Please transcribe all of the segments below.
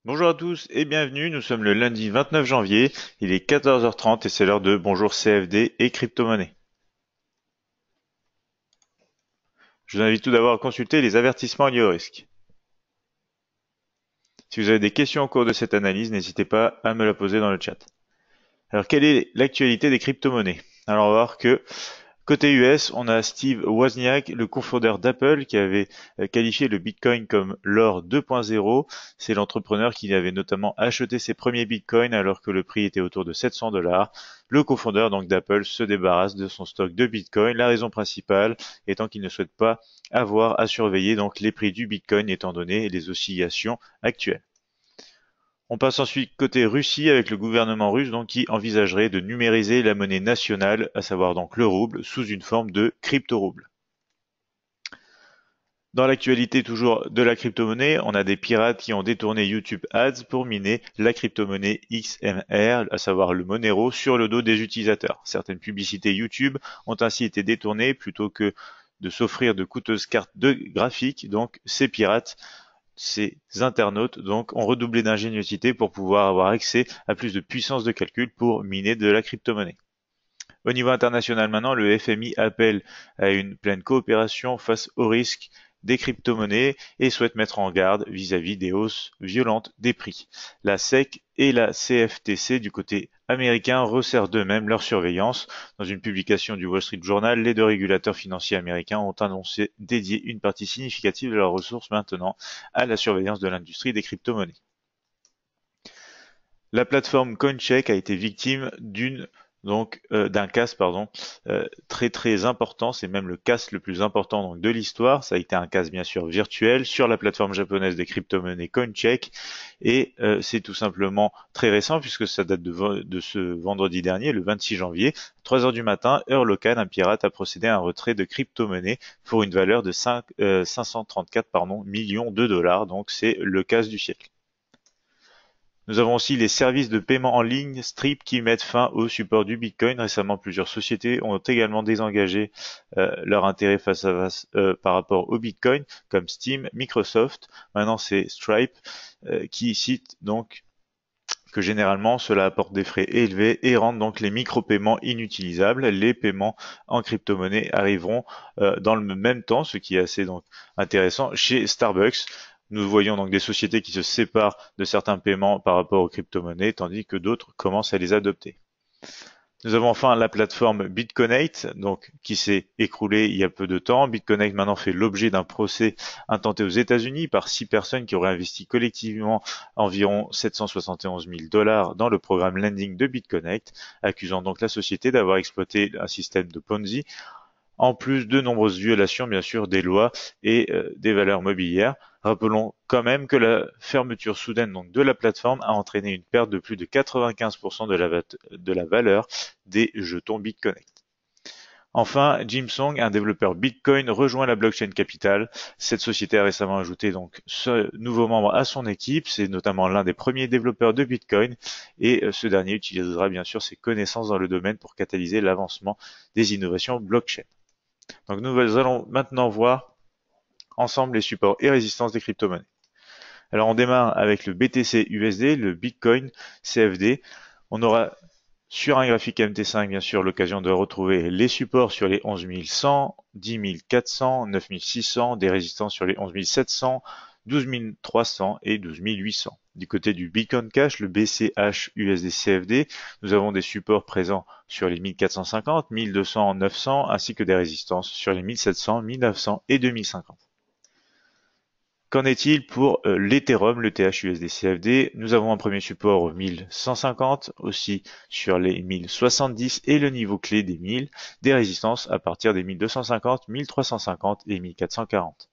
Bonjour à tous et bienvenue, nous sommes le lundi 29 janvier, il est 14h30 et c'est l'heure de Bonjour CFD et crypto-monnaie. Je vous invite tout d'abord à consulter les avertissements liés au risque. Si vous avez des questions au cours de cette analyse, n'hésitez pas à me la poser dans le chat. Alors quelle est l'actualité des crypto-monnaies? Alors on va voir que côté US, on a Steve Wozniak, le cofondateur d'Apple, qui avait qualifié le Bitcoin comme l'or 2.0. C'est l'entrepreneur qui avait notamment acheté ses premiers Bitcoins alors que le prix était autour de 700 dollars. Le cofondateur donc d'Apple se débarrasse de son stock de Bitcoin. La raison principale étant qu'il ne souhaite pas avoir à surveiller donc les prix du Bitcoin étant donné les oscillations actuelles. On passe ensuite côté Russie avec le gouvernement russe donc qui envisagerait de numériser la monnaie nationale, à savoir donc le rouble, sous une forme de crypto-rouble. Dans l'actualité toujours de la crypto-monnaie, on a des pirates qui ont détourné YouTube Ads pour miner la crypto-monnaie XMR, à savoir le Monero, sur le dos des utilisateurs. Certaines publicités YouTube ont ainsi été détournées plutôt que de s'offrir de coûteuses cartes de graphiques. Donc ces pirates, ces internautes donc ont redoublé d'ingéniosité pour pouvoir avoir accès à plus de puissance de calcul pour miner de la crypto-monnaie. Au niveau international maintenant, le FMI appelle à une pleine coopération face aux risques des crypto-monnaies et souhaite mettre en garde vis-à-vis des hausses violentes des prix. La SEC et la CFTC du côté américain resserrent d'eux-mêmes leur surveillance. Dans une publication du Wall Street Journal, les deux régulateurs financiers américains ont annoncé dédier une partie significative de leurs ressources maintenant à la surveillance de l'industrie des crypto-monnaies. La plateforme CoinCheck a été victime d'un casse très très important, c'est même le casse le plus important donc de l'histoire. Ça a été un casse bien sûr virtuel sur la plateforme japonaise des crypto-monnaies CoinCheck et c'est tout simplement très récent puisque ça date de ce vendredi dernier, le 26 janvier, 3 heures du matin, heure locale, un pirate a procédé à un retrait de crypto-monnaies pour une valeur de 534 millions de dollars, donc c'est le casse du siècle. Nous avons aussi les services de paiement en ligne Stripe qui mettent fin au support du Bitcoin. Récemment, plusieurs sociétés ont également désengagé leur intérêt par rapport au Bitcoin, comme Steam, Microsoft. Maintenant, c'est Stripe qui cite donc que généralement cela apporte des frais élevés et rend donc les micro-paiements inutilisables. Les paiements en crypto-monnaie arriveront dans le même temps, ce qui est assez donc intéressant chez Starbucks. Nous voyons donc des sociétés qui se séparent de certains paiements par rapport aux crypto-monnaies, tandis que d'autres commencent à les adopter. Nous avons enfin la plateforme BitConnect, donc qui s'est écroulée il y a peu de temps. BitConnect maintenant fait l'objet d'un procès intenté aux États-Unis par 6 personnes qui auraient investi collectivement environ 771 000 dollars dans le programme lending de BitConnect, accusant donc la société d'avoir exploité un système de Ponzi en plus de nombreuses violations bien sûr des lois et des valeurs mobilières. Rappelons quand même que la fermeture soudaine donc de la plateforme a entraîné une perte de plus de 95% de la valeur des jetons BitConnect. Enfin, Jimsong, un développeur Bitcoin, rejoint la blockchain Capital. Cette société a récemment ajouté donc ce nouveau membre à son équipe. C'est notamment l'un des premiers développeurs de Bitcoin et ce dernier utilisera bien sûr ses connaissances dans le domaine pour catalyser l'avancement des innovations blockchain. Donc nous allons maintenant voir ensemble les supports et résistances des crypto-monnaies. Alors on démarre avec le BTC USD, le Bitcoin CFD. On aura sur un graphique MT5 bien sûr l'occasion de retrouver les supports sur les 11 100, 10 400, 9 600, des résistances sur les 11 700, 12 300 et 12 800. Du côté du Bitcoin Cash, le BCH USD CFD, nous avons des supports présents sur les 1450, 1200, 900 ainsi que des résistances sur les 1700, 1900 et 2050. Qu'en est-il pour l'Ethereum, le THUSD CFD? Nous avons un premier support au 1150, aussi sur les 1070 et le niveau clé des 1000, des résistances à partir des 1250, 1350 et 1440.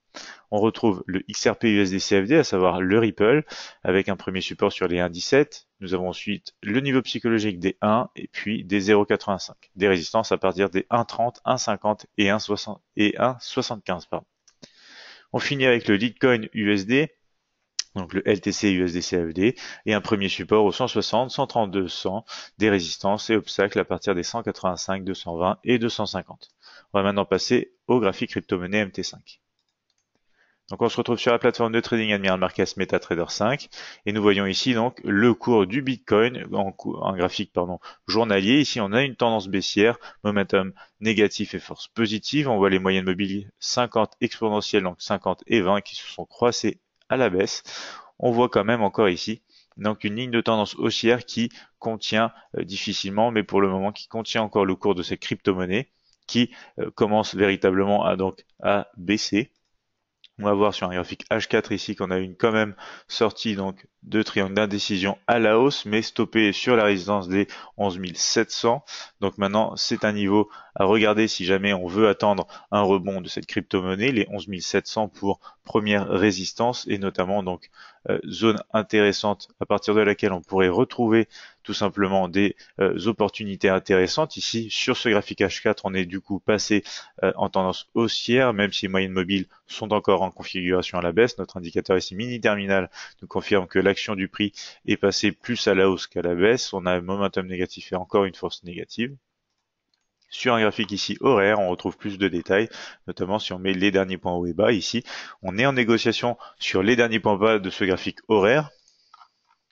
On retrouve le XRP USD CFD, à savoir le Ripple, avec un premier support sur les 1,17. Nous avons ensuite le niveau psychologique des 1 et puis des 0,85. Des résistances à partir des 1,30, 1,50 et 1,75. On finit avec le Litecoin USD, donc le LTC USD CFD, et un premier support au 160, 130, 200, des résistances et obstacles à partir des 185, 220 et 250. On va maintenant passer au graphique crypto-monnaie MT5. Donc on se retrouve sur la plateforme de trading Admiral Markets MetaTrader 5 et nous voyons ici donc le cours du Bitcoin en graphique journalier. Ici on a une tendance baissière, momentum négatif et force positive. On voit les moyennes mobiles 50 exponentielles, donc 50 et 20 qui se sont croisées à la baisse. On voit quand même encore ici donc une ligne de tendance haussière qui contient difficilement, mais pour le moment qui contient encore le cours de cette crypto-monnaie qui commence véritablement à baisser. On va voir sur un graphique H4 ici qu'on a une quand même sortie donc de triangle d'indécision à la hausse, mais stoppé sur la résistance des 11 700. Donc maintenant, c'est un niveau à regarder si jamais on veut attendre un rebond de cette crypto-monnaie, les 11 700 pour première résistance et notamment donc zone intéressante à partir de laquelle on pourrait retrouver tout simplement des opportunités intéressantes. Ici, sur ce graphique H4, on est du coup passé en tendance haussière, même si les moyennes mobiles sont encore en configuration à la baisse. Notre indicateur ici mini terminal nous confirme que l'action du prix est passée plus à la hausse qu'à la baisse. On a un momentum négatif et encore une force négative. Sur un graphique ici horaire, on retrouve plus de détails, notamment si on met les derniers points hauts et bas. Ici, on est en négociation sur les derniers points bas de ce graphique horaire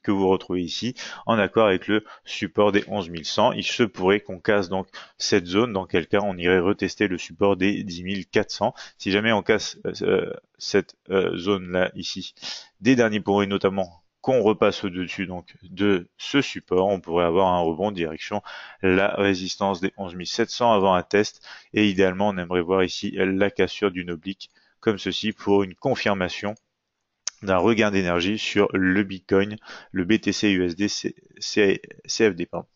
que vous retrouvez ici, en accord avec le support des 11 100. Il se pourrait qu'on casse donc cette zone, dans quel cas on irait retester le support des 10 400. Si jamais on casse cette zone-là ici, des derniers points hauts et notamment qu'on repasse au-dessus donc de ce support, on pourrait avoir un rebond direction la résistance des 11 700 avant un test. Et idéalement, on aimerait voir ici la cassure d'une oblique comme ceci pour une confirmation d'un regain d'énergie sur le Bitcoin, le BTC USD CFD. Pardon.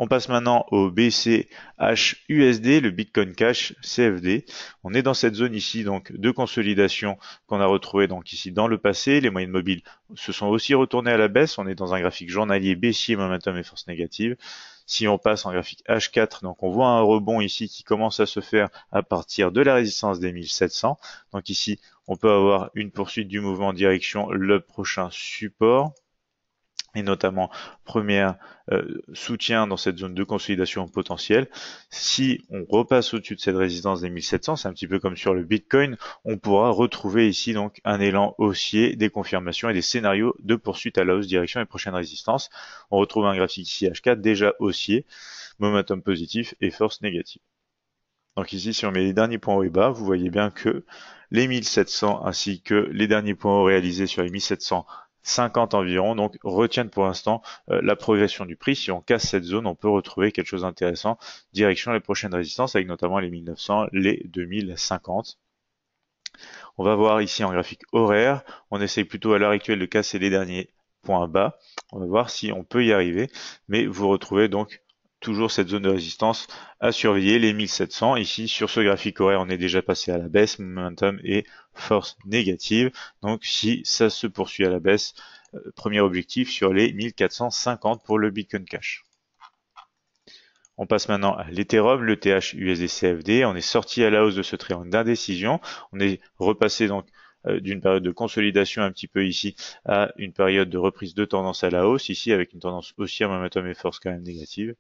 On passe maintenant au BCH-USD, le Bitcoin Cash CFD. On est dans cette zone ici donc de consolidation qu'on a retrouvée donc ici dans le passé. Les moyennes mobiles se sont aussi retournées à la baisse. On est dans un graphique journalier baissier, momentum et force négative. Si on passe en graphique H4, donc on voit un rebond ici qui commence à se faire à partir de la résistance des 1700. Donc ici, on peut avoir une poursuite du mouvement en direction le prochain support et notamment premier soutien dans cette zone de consolidation potentielle. Si on repasse au-dessus de cette résistance des 1700, c'est un petit peu comme sur le Bitcoin, on pourra retrouver ici donc un élan haussier, des confirmations et des scénarios de poursuite à la hausse direction les prochaines résistances. On retrouve un graphique ici H4 déjà haussier, momentum positif et force négative. Donc ici, si on met les derniers points hauts et bas, vous voyez bien que les 1700 ainsi que les derniers points hauts réalisés sur les 1750 environ, donc retiennent pour l'instant la progression du prix. Si on casse cette zone, on peut retrouver quelque chose d'intéressant direction les prochaines résistances avec notamment les 1900, les 2050. On va voir ici en graphique horaire, on essaye plutôt à l'heure actuelle de casser les derniers points bas. On va voir si on peut y arriver, mais vous retrouvez donc toujours cette zone de résistance à surveiller, les 1700. Ici, sur ce graphique horaire, on est déjà passé à la baisse, momentum et force négative. Donc, si ça se poursuit à la baisse, premier objectif sur les 1450 pour le Bitcoin Cash. On passe maintenant à l'Ethereum, le TH USD CFD. On est sorti à la hausse de ce triangle d'indécision. On est repassé donc d'une période de consolidation un petit peu ici à une période de reprise de tendance à la hausse, ici avec une tendance haussière, momentum et force quand même négative.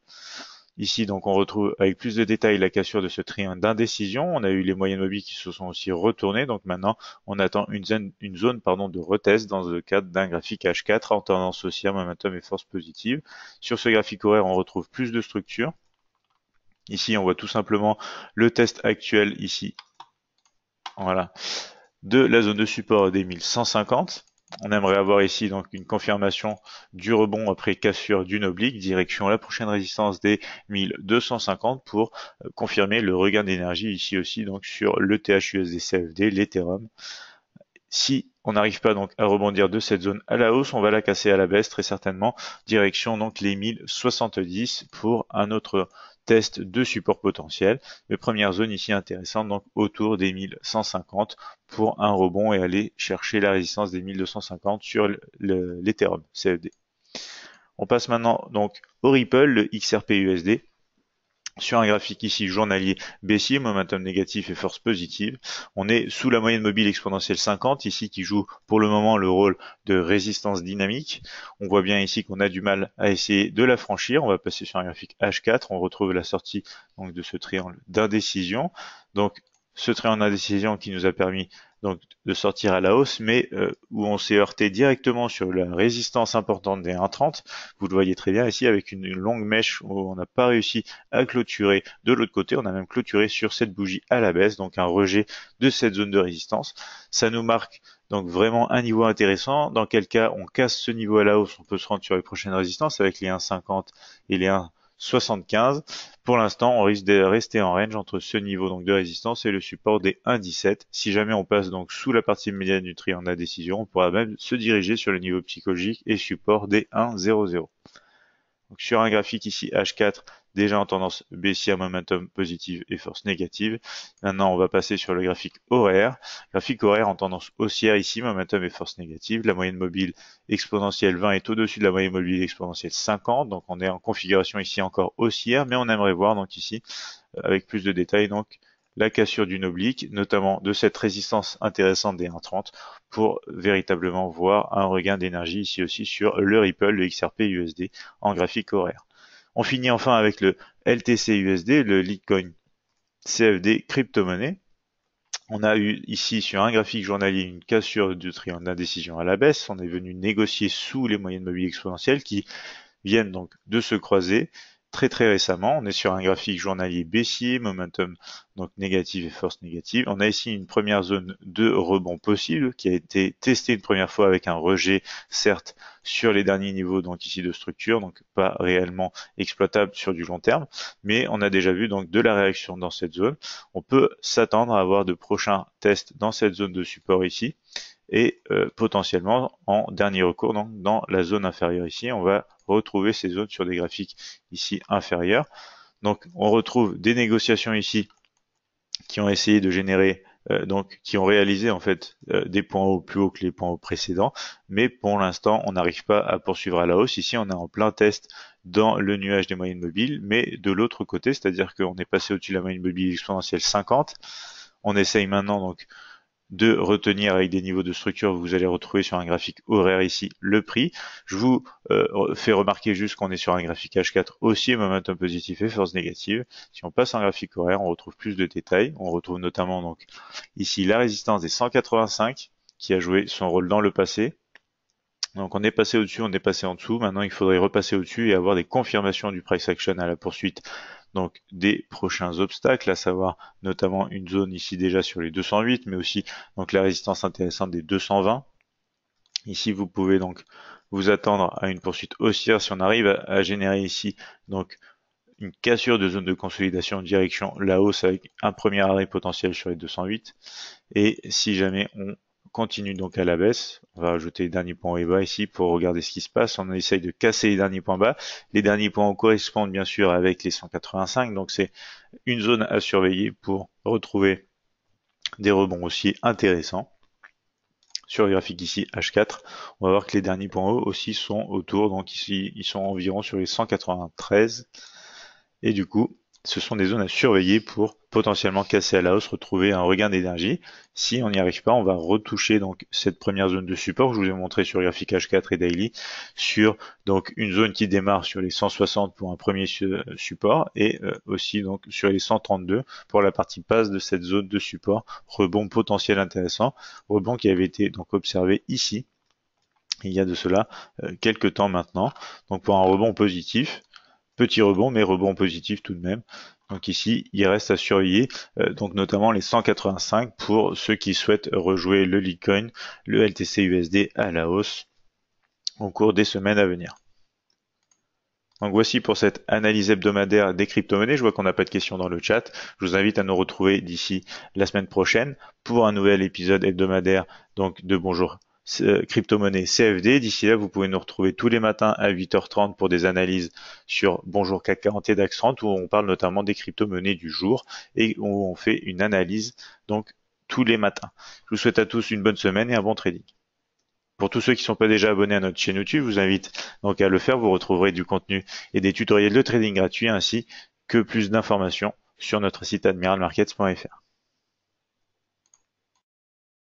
Ici, donc, on retrouve avec plus de détails la cassure de ce triangle d'indécision. On a eu les moyennes mobiles qui se sont aussi retournées. Donc maintenant, on attend une zone de retest dans le cadre d'un graphique H4 en tendance haussière, momentum et force positive. Sur ce graphique horaire, on retrouve plus de structure. Ici, on voit tout simplement le test actuel ici. Voilà. De la zone de support des 1150. On aimerait avoir ici donc une confirmation du rebond après cassure d'une oblique, direction la prochaine résistance des 1250 pour confirmer le regain d'énergie ici aussi donc sur le THUSD-CFD, l'Ethereum. Si on n'arrive pas donc à rebondir de cette zone à la hausse, on va la casser à la baisse très certainement, direction donc les 1070 pour un autre test de support potentiel. Les premières zones ici intéressantes, donc autour des 1150 pour un rebond et aller chercher la résistance des 1250 sur l'Ethereum CFD. On passe maintenant donc au Ripple, le XRP USD. Sur un graphique ici journalier baissier, momentum négatif et force positive. On est sous la moyenne mobile exponentielle 50 ici qui joue pour le moment le rôle de résistance dynamique. On voit bien ici qu'on a du mal à essayer de la franchir. On va passer sur un graphique H4. On retrouve la sortie donc de ce triangle d'indécision. Donc ce triangle d'indécision qui nous a permis donc de sortir à la hausse, mais où on s'est heurté directement sur la résistance importante des 1,30. Vous le voyez très bien ici avec une longue mèche où on n'a pas réussi à clôturer de l'autre côté. On a même clôturé sur cette bougie à la baisse, donc un rejet de cette zone de résistance. Ça nous marque donc vraiment un niveau intéressant. Dans quel cas on casse ce niveau à la hausse, on peut se rendre sur les prochaines résistances avec les 1,50 et les 1,75. Pour l'instant, on risque de rester en range entre ce niveau donc de résistance et le support des 1,17. Si jamais on passe donc sous la partie médiane du triangle d'indécision, on pourra même se diriger sur le niveau psychologique et support des 1,00. Donc sur un graphique ici H4, déjà en tendance baissière, momentum positive et force négative. Maintenant, on va passer sur le graphique horaire. Graphique horaire en tendance haussière ici, momentum et force négative. La moyenne mobile exponentielle 20 est au-dessus de la moyenne mobile exponentielle 50. Donc on est en configuration ici encore haussière, mais on aimerait voir donc ici avec plus de détails donc la cassure d'une oblique, notamment de cette résistance intéressante des 1,30 pour véritablement voir un regain d'énergie ici aussi sur le Ripple, le XRP USD en graphique horaire. On finit enfin avec le LTC USD, le Litecoin CFD crypto-monnaie. On a eu ici sur un graphique journalier une cassure du triangle d'indécision à la baisse. On est venu négocier sous les moyennes mobiles exponentielles qui viennent donc de se croiser très récemment. On est sur un graphique journalier baissier, momentum donc négative et force négative. On a ici une première zone de rebond possible qui a été testée une première fois avec un rejet certes sur les derniers niveaux donc ici de structure, donc pas réellement exploitable sur du long terme, mais on a déjà vu donc de la réaction dans cette zone. On peut s'attendre à avoir de prochains tests dans cette zone de support ici et potentiellement en dernier recours donc dans la zone inférieure ici on va retrouver ces zones sur des graphiques ici inférieurs. Donc on retrouve des négociations ici qui ont essayé de générer donc qui ont réalisé en fait des points hauts plus hauts que les points hauts précédents, mais pour l'instant on n'arrive pas à poursuivre à la hausse. Ici on est en plein test dans le nuage des moyennes mobiles, mais de l'autre côté, c'est-à-dire qu'on est passé au-dessus de la moyenne mobile exponentielle 50. On essaye maintenant donc de retenir avec des niveaux de structure. Vous allez retrouver sur un graphique horaire ici le prix. Je vous fais remarquer juste qu'on est sur un graphique H4 aussi, momentum positif et force négative. Si on passe en graphique horaire, on retrouve plus de détails. On retrouve notamment donc ici la résistance des 185 qui a joué son rôle dans le passé. Donc on est passé au-dessus, on est passé en dessous. Maintenant il faudrait repasser au-dessus et avoir des confirmations du price action à la poursuite donc des prochains obstacles, à savoir notamment une zone ici déjà sur les 208, mais aussi donc la résistance intéressante des 220. Ici vous pouvez donc vous attendre à une poursuite haussière si on arrive à générer ici donc une cassure de zone de consolidation en direction la hausse avec un premier arrêt potentiel sur les 208. Et si jamais on continue donc à la baisse, on va ajouter les derniers points hauts et bas ici pour regarder ce qui se passe. On essaye de casser les derniers points bas. Les derniers points hauts correspondent bien sûr avec les 185, donc c'est une zone à surveiller pour retrouver des rebonds aussi intéressants. Sur le graphique ici H4, on va voir que les derniers points hauts aussi sont autour, donc ici ils sont environ sur les 193. Et du coup, ce sont des zones à surveiller pour potentiellement casser à la hausse, retrouver un regain d'énergie. Si on n'y arrive pas, on va retoucher donc cette première zone de support que je vous ai montré sur le graphique H4 et daily, sur donc une zone qui démarre sur les 160 pour un premier support et aussi donc sur les 132 pour la partie basse de cette zone de support. Rebond potentiel intéressant, rebond qui avait été donc observé ici il y a de cela quelques temps maintenant. Donc pour un rebond positif. Petit rebond, mais rebond positif tout de même. Donc ici, il reste à surveiller, donc notamment les 185 pour ceux qui souhaitent rejouer le Litecoin, le LTC USD à la hausse au cours des semaines à venir. Donc voici pour cette analyse hebdomadaire des crypto-monnaies. Je vois qu'on n'a pas de questions dans le chat. Je vous invite à nous retrouver d'ici la semaine prochaine pour un nouvel épisode hebdomadaire donc de Bonjour crypto-monnaie CFD. D'ici là, vous pouvez nous retrouver tous les matins à 8h30 pour des analyses sur Bonjour CAC 40 et DAX 30 où on parle notamment des crypto-monnaies du jour et où on fait une analyse donc tous les matins. Je vous souhaite à tous une bonne semaine et un bon trading. Pour tous ceux qui ne sont pas déjà abonnés à notre chaîne YouTube, je vous invite donc à le faire. Vous retrouverez du contenu et des tutoriels de trading gratuits ainsi que plus d'informations sur notre site admiralmarkets.fr.